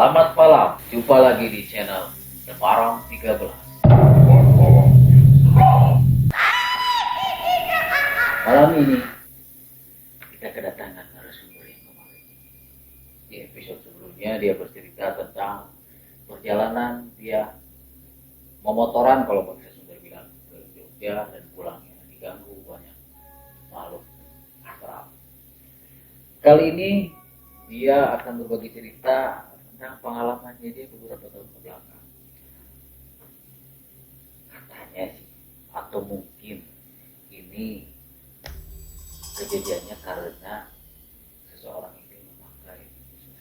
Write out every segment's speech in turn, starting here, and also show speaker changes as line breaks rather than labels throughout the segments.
Selamat malam, jumpa lagi di channel Semarang 13. Malam ini kita kedatangan narasumber yang kemarin. Di episode sebelumnya dia bercerita tentang perjalanan dia memotoran kalau bangsa Sunda bilang ke Jogja dan pulangnya diganggu banyak makhluk astral. Kali ini dia akan berbagi cerita tentang pengalamannya dia beberapa tahun ke belakang. Katanya sih, atau mungkin ini kejadiannya karena seseorang ini memakai tusuk.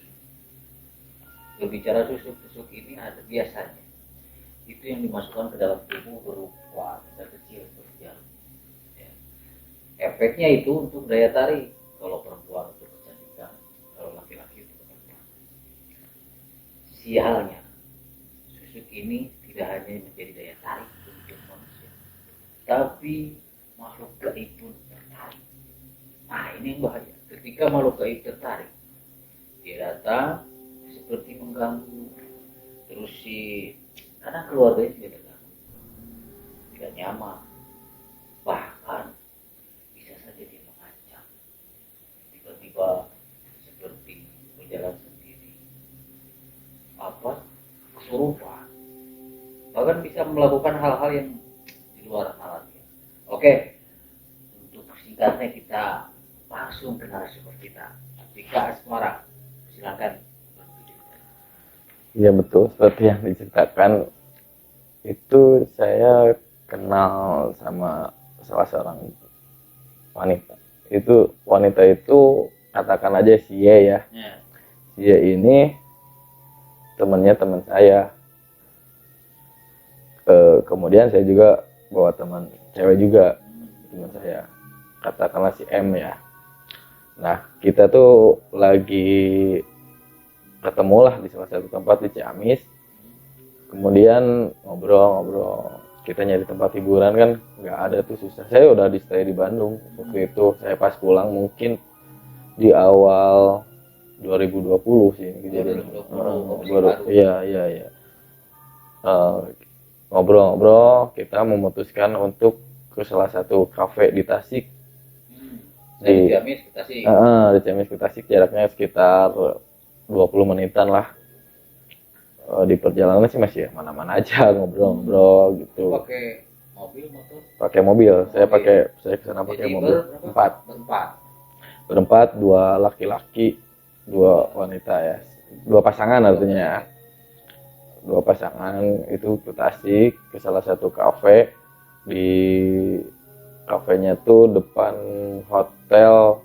Berbicara tusuk ini ada biasanya itu yang dimasukkan ke dalam tubuh berupa benda kecil seperti jarum. Ya. Efeknya itu untuk daya tarik, kalau perempuan untuk kecantikan, kalau laki-laki untuk kecantikan. Sialnya, susuk ini tidak hanya menjadi daya tarik untuk hidup manusia, tapi makhluk gaib pun tertarik. Nah, ini yang bahaya. Ketika makhluk gaib tertarik, dia datang seperti mengganggu, terus karena keluarganya juga terganggu, tidak nyaman, bahkan bisa saja dia mengancam. Tiba-tiba seperti berjalan sendiri, kesurupan, bahkan bisa melakukan hal-hal yang di luar nalar dia. Oke, untuk singkatnya kita langsung ke narasumber kita, Dika Asmara. Silakan.
Iya betul, seperti yang diceritakan itu saya kenal sama salah seorang wanita. Itu wanita itu katakan aja si Y ya. Si Y ini temannya teman saya. Kemudian saya juga bawa teman cewek juga, teman saya. Katakanlah si M ya. Nah, kita tuh lagi ketemulah di salah satu tempat di Ciamis. Kemudian ngobrol-ngobrol, kita nyari tempat hiburan kan nggak ada tuh, susah. Saya udah di stay di Bandung waktu itu. Saya pas pulang mungkin di awal 2020 sih kejadian. Iya. Ngobrol-ngobrol, kita memutuskan untuk ke salah satu kafe di Tasik.
Di Ciamis ke Tasik.
Di Ciamis ke Tasik, jaraknya sekitar 20 menitan lah. Di perjalanan sih masih mana-mana aja, ngobrol-ngobrol gitu.
Pakai mobil, motor?
Pakai mobil. Saya kesana pakai mobil. Berempat, 2 laki-laki, 2 wanita ya. 2 pasangan artinya. 2 pasangan itu ke Tasik, ke salah satu kafe. Di kafenya tuh depan hotel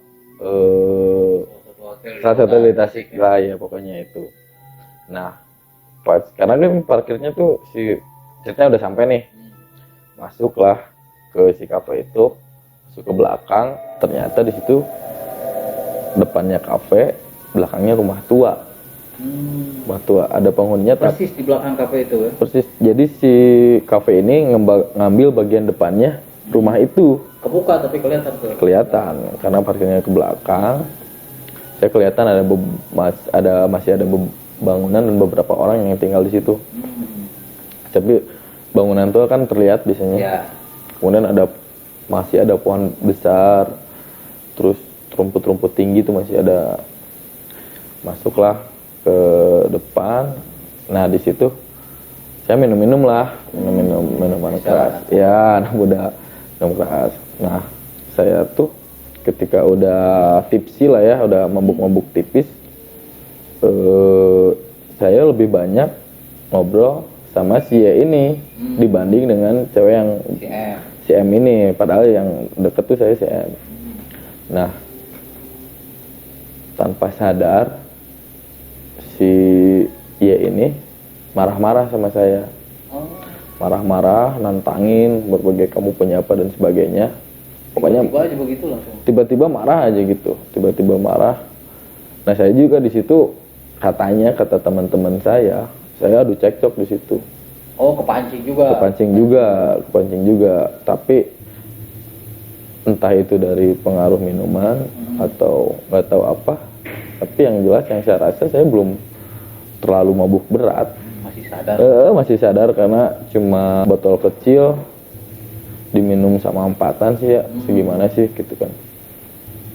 salah satu di Tasik lah ya, pokoknya itu. Nah, karena kan parkirnya tuh si ceritanya udah sampai nih, masuklah ke si kafe itu, masuk ke belakang, ternyata di situ depannya kafe, belakangnya rumah tua. Rumah tua, ada penghuninya
persis di belakang kafe itu ya?
Persis, jadi si kafe ini ngambil bagian depannya rumah itu.
Kebuka tapi kelihatan tuh? Kelihatan,
karena parkirnya ke belakang. Saya kelihatan masih ada bangunan dan beberapa orang yang tinggal di situ. Tapi bangunan itu kan terlihat biasanya.
Ya.
Kemudian masih ada pohon besar, terus rumput-rumput tinggi itu masih ada. Masuklah ke depan. Nah di situ saya minum minuman keras. Ya, anak muda minum keras. Nah saya tuh ketika udah tipsi lah ya, udah mabuk-mabuk tipis, saya lebih banyak ngobrol sama si Y ini dibanding dengan cewek yang si M ini. Padahal yang deket tuh saya si M. Nah, tanpa sadar si Y ini marah-marah sama saya. Marah-marah, nantangin berbagai kamu punya apa dan sebagainya. Pokoknya
tiba-tiba aja begitu langsung.
Tiba-tiba marah aja gitu. Tiba-tiba marah. Nah, saya juga di situ kata teman-teman saya adu cekcok di situ.
Oh, kepancing
juga. Tapi entah itu dari pengaruh minuman atau nggak tahu apa. Tapi yang jelas yang saya rasa saya belum terlalu mabuk berat.
Masih sadar.
Masih sadar karena cuma botol kecil diminum sama empatan sih ya, segimana sih gitu kan.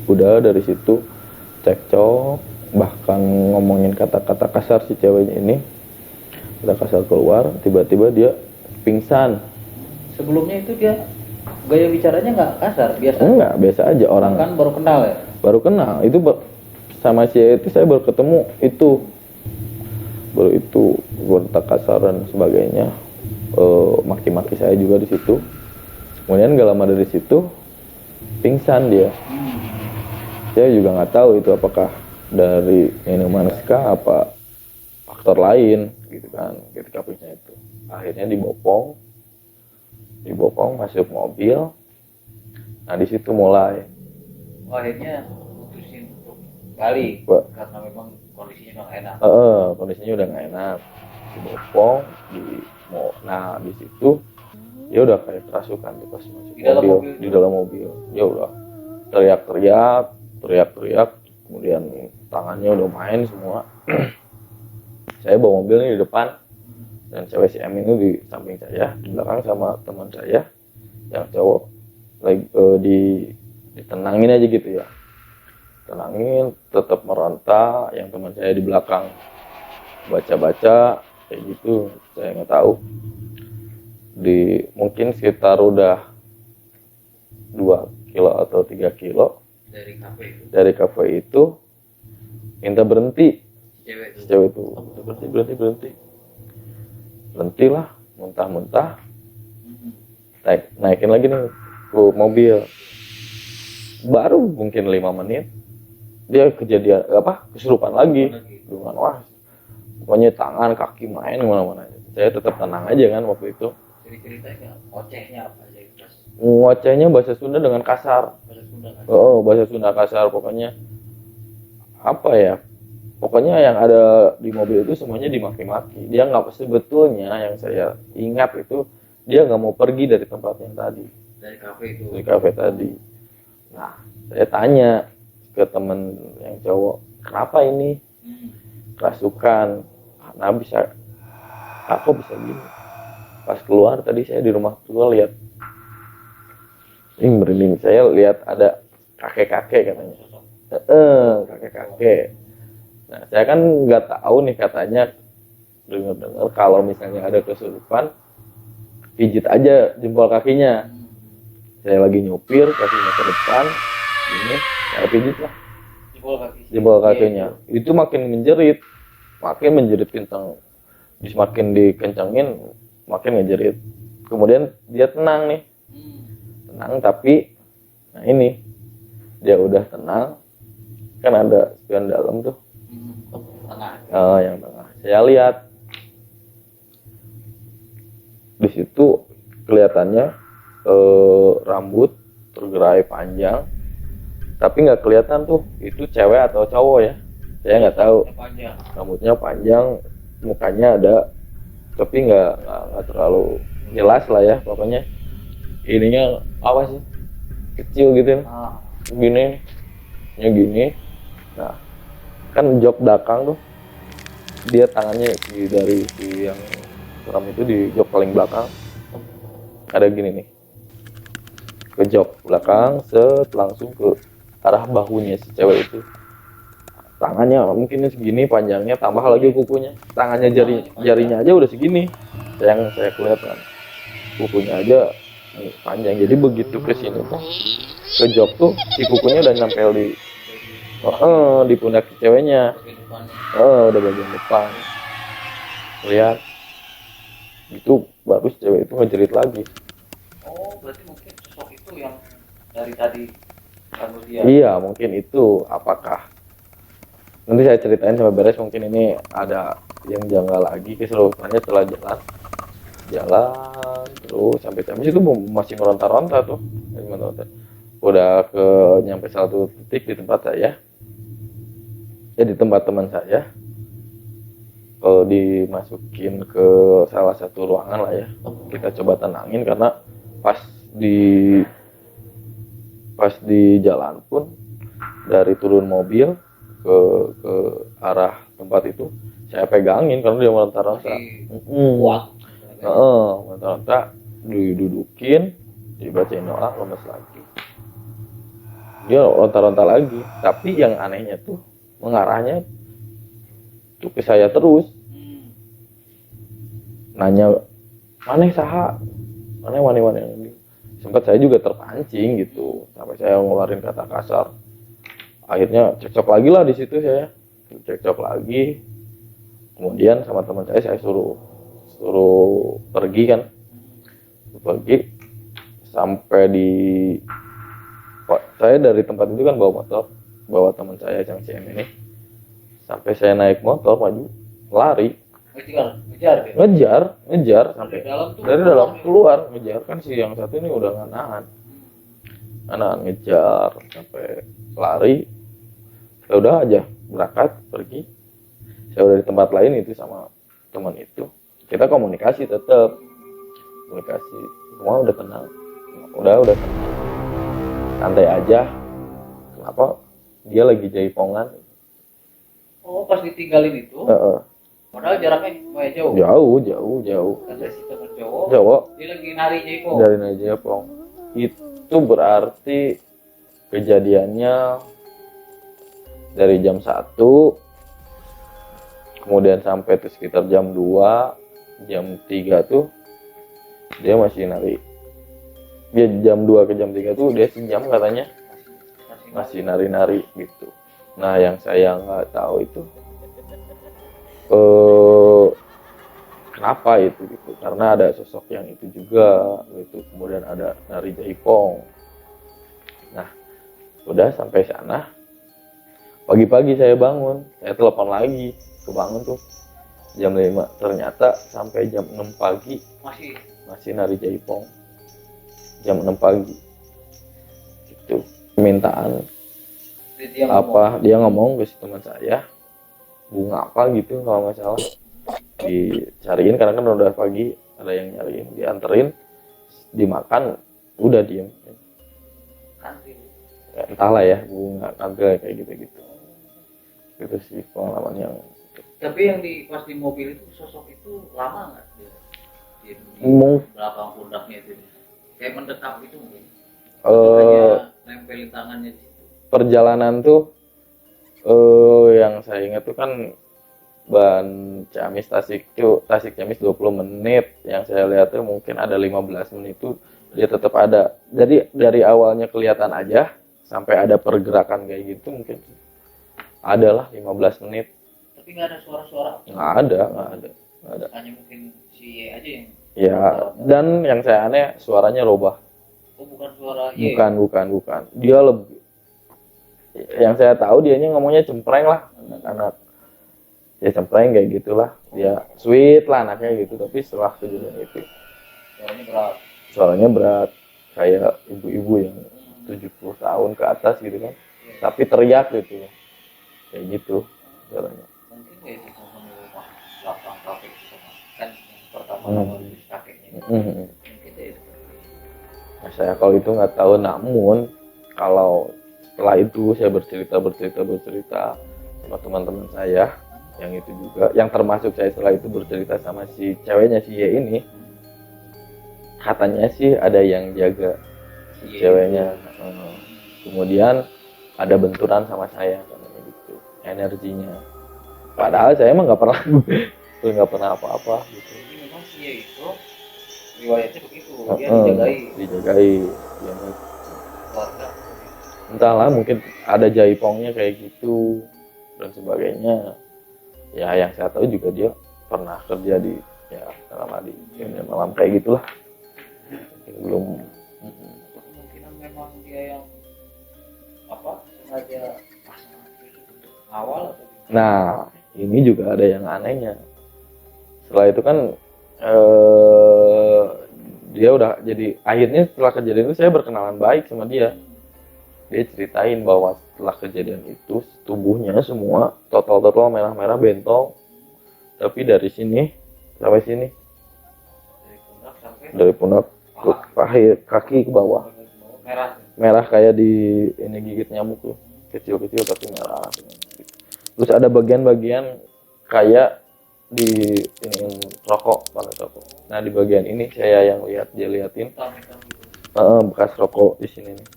Udah dari situ cekcok, bahkan ngomongin kata-kata kasar si ceweknya ini, kata kasar keluar, tiba-tiba dia pingsan.
Sebelumnya itu dia gaya bicaranya nggak kasar, biasa?
Enggak, biasa aja orang.
Kan baru kenal ya?
Baru kenal, itu sama si itu saya baru ketemu itu. Baru itu gontak kasar dan sebagainya, maki-maki saya juga di situ. Kemudian gak lama dari situ pingsan dia. Saya juga nggak tahu itu apakah dari minuman ska apa faktor lain gitu kan ketika pingsan itu. Akhirnya dibopong masuk mobil. Nah di situ mulai.
Akhirnya putusin untuk balik karena memang kondisinya nggak enak.
Kondisinya udah nggak enak. Dibopong, nah di situ ya udah kayak kerasukan tuh pas masuk di dalam mobil. Ya udah teriak-teriak, kemudian tangannya udah main semua. Saya bawa mobil ini di depan dan cewek si M ini di samping saya, di belakang sama teman saya yang cowok lagi ditenangin aja gitu ya. Tenangin, tetap meronta, yang teman saya di belakang baca-baca kayak gitu, saya nggak tahu. Mungkin sekitar udah 2 kilo atau 3 kilo dari kafe itu minta berhenti. Si cewek itu berhenti lah, muntah-muntah, naikin lagi nih ke mobil. Baru mungkin 5 menit dia kesurupan lagi dengan pokoknya tangan kaki main kemana-mana. Saya tetap tenang aja kan waktu itu.
Ceritanya ngocehnya apa aja itu?
Ngocehnya bahasa Sunda dengan kasar. Bahasa Sunda kasar, pokoknya apa ya, pokoknya yang ada di mobil itu semuanya dimaki-maki. Dia nggak, sebetulnya yang saya ingat itu dia nggak mau pergi dari tempat yang tadi, dari kafe tadi. Nah saya tanya ke temen yang cowok, kenapa ini kerasukan, nah aku bisa gini. Pas keluar tadi saya di rumah tua lihat merinding, saya lihat ada kakek-kakek katanya. Kakek-kakek. Nah saya kan nggak tahu nih, katanya dengar kalau misalnya ada kesurupan pijit aja jempol kakinya. Saya lagi nyupir, kakinya ke depan ini, saya pijit lah jempol kakinya. Itu makin menjerit kencang. Semakin dikencengin makin ngejerit. Kemudian dia tenang nih, tapi nah ini dia udah tenang, kan ada spion dalam tuh, yang tengah. Saya lihat di situ kelihatannya rambut tergerai panjang, tapi nggak kelihatan tuh itu cewek atau cowok ya, saya nggak tahu. Rambutnya panjang, mukanya ada, tapi nggak terlalu jelas lah ya, pokoknya ininya apa sih, kecil gitu gini. Nah kan jok belakang tuh, dia tangannya dari si yang suram itu di jok paling belakang ada gini nih, ke jok belakang, langsung ke arah bahunya si cewek itu. Tangannya mungkin segini panjangnya, tambah lagi kukunya, tangannya jarinya aja udah segini yang saya kelihatan, kukunya aja panjang. Jadi begitu ke sini tuh, ke jok tuh, si kukunya udah nempel di pundak ceweknya. Udah bagian depan. Lihat. Itu baru si cewek itu ngejerit lagi.
Oh, berarti mungkin sosok itu yang dari tadi ganggu dia.
Iya, mungkin itu. Apakah nanti saya ceritain sampai beres, mungkin ini ada yang janggal lagi keserupannya setelah jalan terus sampai situ masih meronta-ronta tuh. Udah nyampe satu titik di tempat saya, di tempat teman saya, dimasukin ke salah satu ruangan lah ya, kita coba tenangin karena pas di jalan pun dari turun mobil ke ke arah tempat itu, saya pegangin karena dia meronta-ronta.
Kuat.
Meronta-ronta, didudukin, dibacain doa, lemes lagi. Dia ronta-ronta lagi, tapi yang anehnya tuh mengarahnya tuh ke saya terus. Nanya, mana saha? Mana. Sempat saya juga terpancing gitu, sampai saya ngeluarin kata kasar. Akhirnya cekcok lagi lah di situ saya. Cekcok lagi. Kemudian sama teman saya suruh pergi kan. Pergi sampai di saya dari tempat itu kan bawa motor, bawa teman saya yang CM ini. Sampai saya naik motor maju, lari. Ngejar sampai dari dalam keluar ngejar kan, si yang satu ini udah nggak nahan, ngejar sampai lari. Ya udah aja berangkat pergi. Saya udah di tempat lain itu sama teman itu, kita komunikasi, tetap komunikasi, semua udah tenang, udah tenang, santai aja. Kenapa dia lagi jaipongan?
Oh, pas ditinggalin itu? Padahal jaraknya lumayan jauh.
Jauh.
Kata si teman cowok. Dia lagi nari jaipong.
Dari nari jaipong. Itu berarti kejadiannya dari jam 1, kemudian sampai tuh sekitar jam 2, jam 3 tuh dia masih nari. Dia jam 2 ke jam 3 tuh dia sejam katanya masih nari-nari gitu. Nah, yang saya nggak tahu itu kenapa itu gitu, karena ada sosok yang itu juga gitu. Kemudian ada nari jaipong. Nah, udah sampai sana, pagi-pagi saya bangun, saya telepon lagi, kebangun tuh jam 5, ternyata sampai jam 6 pagi masih nari jaipong. Jam 6 pagi itu permintaan dia ngomong ke si teman saya, bunga apa gitu kalau nggak salah, dicariin karena kan udah pagi, ada yang nyariin, dianterin, dimakan, udah diem. Ya, entahlah ya, bunga kantil kayak gitu. Itu sih pengalaman yang.
Tapi yang pas di mobil itu, sosok itu lama nggak di belakang pundaknya itu, kayak mendekap gitu mungkin? Hanya nempelin tangannya di situ.
Perjalanan tuh yang saya ingat tuh kan Ban Ciamis Tasik Ciamis 20 menit. Yang saya lihat tuh mungkin ada 15 menit tuh dia tetap ada. Jadi dari awalnya kelihatan aja sampai ada pergerakan kayak gitu mungkin adalah 15 menit.
Tapi nggak ada suara-suara?
Nggak ada.
Hanya mungkin si Ye aja yang.
Ya, dan yang saya aneh suaranya robah.
Oh, bukan suara Ye?
Bukan. Dia lebih, yang saya tahu dianya ngomongnya cempreng lah, anak-anak ya cempreng kayak gitulah, dia sweet lah anaknya gitu. Tapi setelah kejadian itu suaranya berat kayak ibu-ibu yang 70 tahun ke atas gitu kan, tapi teriak gitu kayak gitu suaranya.
Mungkin kayak di rumah belakang kafe kan yang pertama kakeknya mungkin kayak itu.
Nah, saya kalau itu nggak tahu, namun kalau setelah itu saya bercerita sama teman-teman saya yang itu juga, yang termasuk saya setelah itu bercerita sama si ceweknya si Ye ini, katanya sih ada yang jaga si ceweknya. Kemudian ada benturan sama saya katanya gitu, energinya. Padahal saya emang nggak pernah apa-apa gitu.
Jadi memang si Ye itu riwayatnya begitu, dia
dijagai dia
keluarga.
Entahlah, mungkin ada jaipongnya kayak gitu dan sebagainya. Ya, yang saya tahu juga dia pernah kerja di malam kayak gitulah. Belum.
Kemungkinan memang dia yang sengaja pasang untuk awal atau gimana?
Nah, ini juga ada yang anehnya. Setelah itu kan dia udah jadi, akhirnya setelah kejadian itu saya berkenalan baik sama dia. Dia ceritain bahwa setelah kejadian itu tubuhnya semua total merah-merah bentol, tapi dari sini sampai sini, dari pundak ke kaki ke bawah merah kayak di ini gigit nyamuk tuh, kecil tapi merah gitu. Terus ada bagian-bagian kayak di ini rokok, pakai rokok. Nah di bagian ini saya yang dia liatin
hitam gitu.
bekas rokok di sini nih.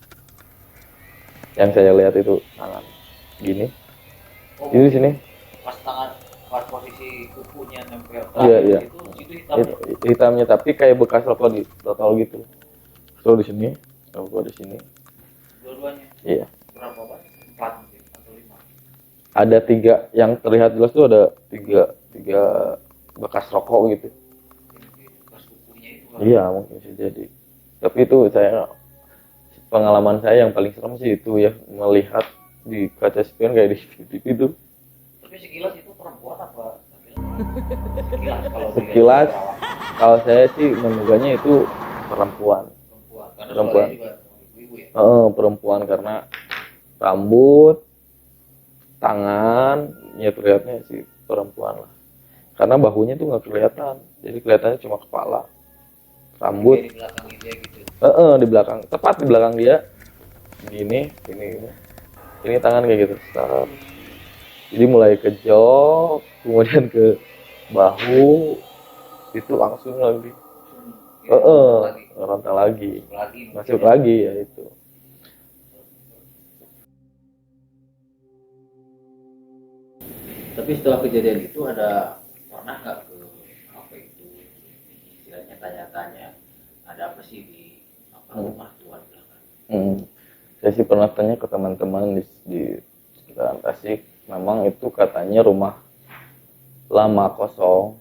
Yang saya lihat itu tangan gini.
Oh,
Itu di sini.
pas posisi kukunya nempel
Iya.
itu situ hitamnya.
Hitamnya tapi kayak bekas rokok di botol gitu. So di sini, rokok di sini.
Dua-duanya.
Iya.
Berapa banyak? 4 mungkin atau 5.
Ada 3 yang terlihat jelas tuh, ada tiga bekas rokok gitu.
Pas kukunya itu.
Iya mungkin sih jadi. Tapi itu pengalaman saya yang paling serem sih itu ya, melihat di kaca spion kayak di TV itu.
Tapi sekilas itu perempuan apa? Sekilas kalau
Sekilas kalau saya sih menduganya itu perempuan.
karena
Perempuan.
suaranya juga ibu-ibu ya.
Perempuan karena rambut, tangan, ya terlihatnya sih perempuan lah. Karena bahunya tuh nggak kelihatan, jadi kelihatannya cuma kepala, rambut.
Di belakang dia gitu.
Di belakang, tepat di belakang dia, gini. Ini tangan kayak gitu, start. Jadi mulai ke jok, kemudian ke bahu, itu langsung lagi. Rontal lagi. Masuk lagi ya itu.
Tapi setelah kejadian itu pernah nggak ke apa itu istilahnya tanya-tanya ada apa sih di rumah tua belakang?
Saya sih pernah tanya ke teman-teman di sekitaran Tasik, memang itu katanya rumah lama kosong.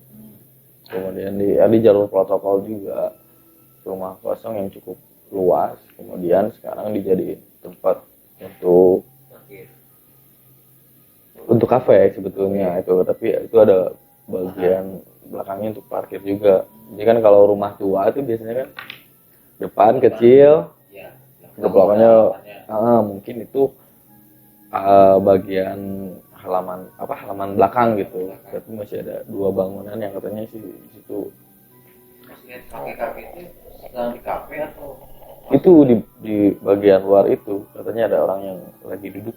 Kemudian di jalur protokol juga rumah kosong yang cukup luas, kemudian sekarang dijadiin tempat untuk kafe sebetulnya itu, tapi itu ada bagian belakangnya untuk parkir juga. Jadi kan kalau rumah tua itu biasanya kan depan kecil, belakangnya mungkin itu bagian halaman belakang gitu. Tapi masih ada 2 bangunan yang katanya sih di situ.
Kakek itu sedang di kafe atau
itu di bagian luar itu katanya ada orang yang lagi duduk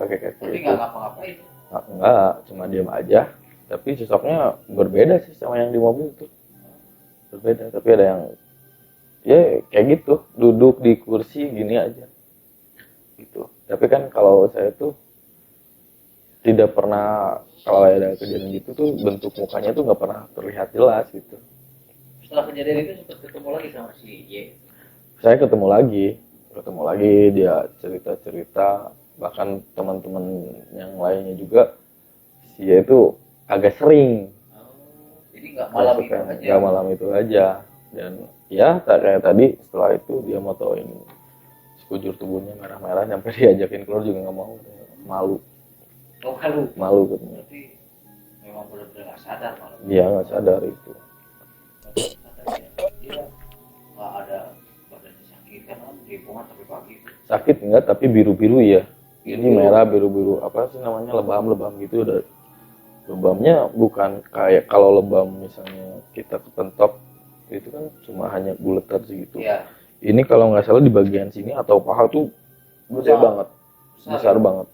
kakek
tapi
itu.
nggak ngapa-ngapain?
Enggak, cuma diam aja. Tapi sosoknya berbeda sih sama yang di mobil itu. Berbeda, tapi ada yang ya kayak gitu, duduk di kursi gini aja gitu. Tapi kan kalau saya tuh tidak pernah, kalau ada kejadian gitu tuh bentuk mukanya tuh nggak pernah terlihat jelas gitu.
Setelah kejadian itu sempat ketemu lagi sama si Y?
Saya ketemu lagi, dia cerita-cerita, bahkan teman-teman yang lainnya juga, dia itu agak sering.
Jadi nggak malam itu aja?
Nggak malam itu aja. Dan ya kayak tadi, setelah itu dia motoin sekujur tubuhnya merah-merah, sampai diajakin keluar juga nggak mau, malu.
Oh,
malu katanya.
Berarti memang benar-benar nggak sadar malam.
Dia nggak sadar itu.
Dia nggak ada badannya sakit karena dia bunga sampai pagi.
Sakit enggak, tapi biru-biru ya. Ini merah biru-biru, apa sih namanya, lebam-lebam gitu. Udah lebamnya bukan kayak kalau lebam misalnya kita kepentok itu kan cuma hanya buletan segitu.
Ya.
Ini kalau nggak salah di bagian sini atau paha tuh gede banget, besar banget.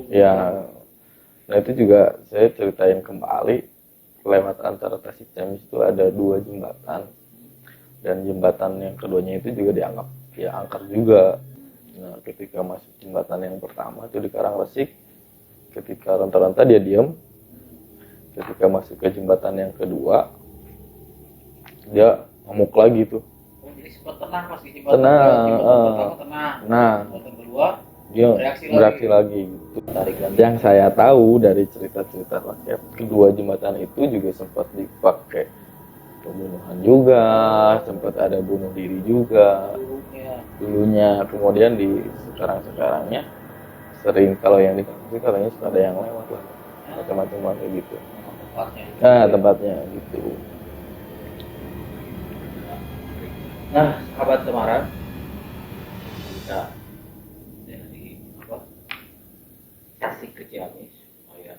Ya, nah itu juga saya ceritain kembali, lewat antara Tasik Ciamis itu ada 2 jembatan, dan jembatan yang keduanya itu juga dianggap ya angker juga. Nah ketika masuk jembatan yang pertama itu di Karangresik, ketika renta-renta dia diam. Ketika masuk ke jembatan yang kedua dia ngamuk lagi tuh.
Oh, jadi sempat tenang pas di jembatan pertama tenang.
Nah,
jembatan kedua
dia bereaksi lagi gitu. Yang saya tahu dari cerita-cerita rakyat, kedua jembatan itu juga sempat dipakai pembunuhan juga, sempat ada bunuh diri juga dulunya. Kemudian di sekarangnya sering, kalau yang di kampus katanya suka ada yang lewat lah, macam-macam kayak gitu. Tempatnya gitu.
Nah, sahabat Semarang, kita dari Tasik ke Ciamis, supaya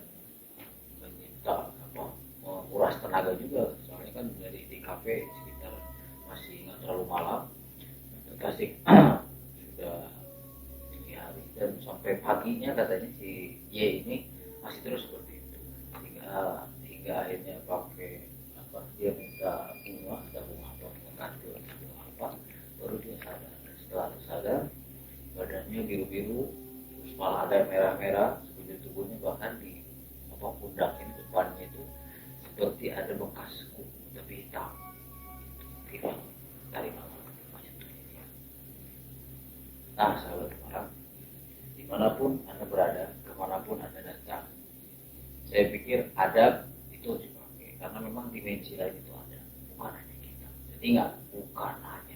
meminta menguras tenaga juga, soalnya kan dari di kafe sekitar masih nggak terlalu malam, ke Tasik sudah dini hari, dan sampai paginya katanya si Y ini masih terus seperti itu, hingga akhirnya pakai apa, dia minta bunga apa, kartu bunga apa, baru dia sadar. Dan setelah sadar badannya biru-biru, terus malah ada yang merah-merah sekujur tubuhnya, bahkan di apa pundak ini depannya itu seperti ada bekas kuku tapi hitam. Tidak dari mana menyentuhnya dia. Nah, sahabat orang, dimanapun Anda berada, kemanapun Anda datang, saya pikir adab itu harus dipakai, karena memang dimensi lain itu ada, bukan hanya kita. Jadi bukan hanya